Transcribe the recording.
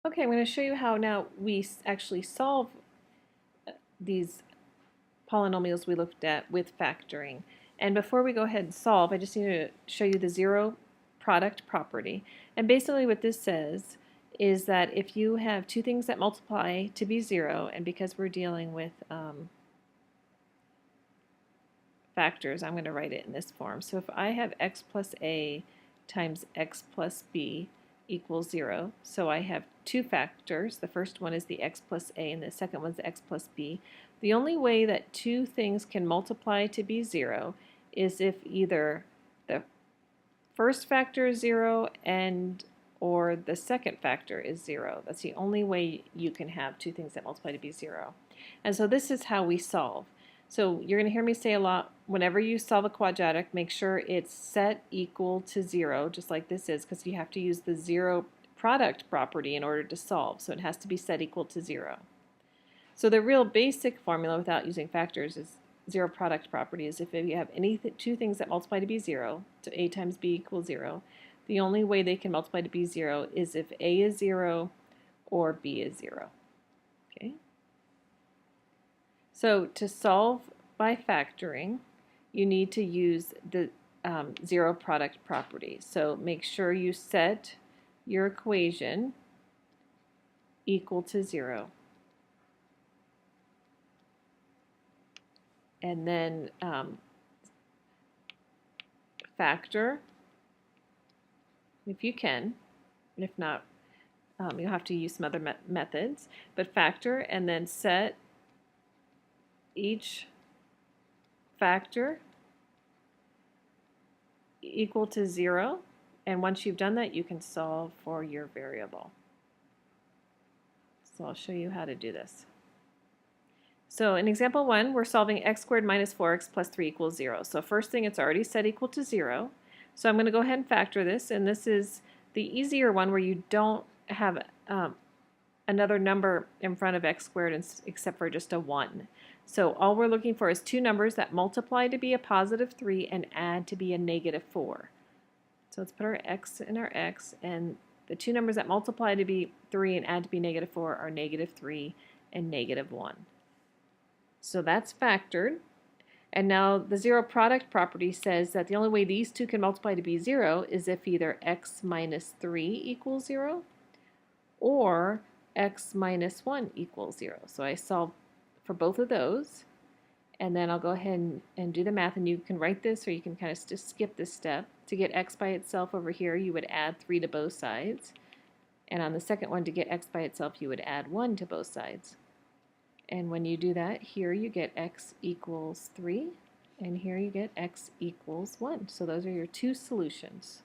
Okay, I'm going to show you how now we actually solve these polynomials we looked at with factoring. And before we go ahead and solve, I just need to show you the zero product property. And basically what this says is that if you have two things that multiply to be zero, and because we're dealing with factors, I'm going to write it in this form. So if I have x plus a times x plus b equals 0, so I have two factors. The first one is the x plus a and the second one is the x plus b. The only way that two things can multiply to be 0 is if either the first factor is 0 and or the second factor is 0. That's the only way you can have two things that multiply to be 0. And so this is how we solve. So you're going to hear me say a lot, whenever you solve a quadratic, make sure it's set equal to 0, just like this is, because you have to use the zero product property in order to solve. So it has to be set equal to 0. So the real basic formula without using factors is zero product property is if you have two things that multiply to be 0, so a times b equals 0, the only way they can multiply to be 0 is if a is 0 or b is 0. Okay? So to solve by factoring, you need to use the zero product property. So make sure you set your equation equal to 0. And then factor if you can. If not, you'll have to use some other methods. But factor and then set each factor equal to 0. And once you've done that, you can solve for your variable. So I'll show you how to do this. So in example 1, we're solving x squared minus 4x plus 3 equals 0. So first thing, it's already set equal to 0. So I'm going to go ahead and factor this, and this is the easier one where you don't have another number in front of x squared except for just a 1. So all we're looking for is two numbers that multiply to be a positive 3 and add to be a negative 4. So let's put our x in our x, and the two numbers that multiply to be 3 and add to be negative 4 are negative 3 and negative 1. So that's factored. And now the zero product property says that the only way these two can multiply to be 0 is if either x minus 3 equals 0 or x minus 1 equals 0. So I solve for both of those, and then I'll go ahead and do the math, and you can write this or you can kind of just skip this step. To get x by itself over here, you would add 3 to both sides. And on the second one, to get x by itself, you would add 1 to both sides. And when you do that, here you get x equals 3, and here you get x equals 1. So those are your two solutions.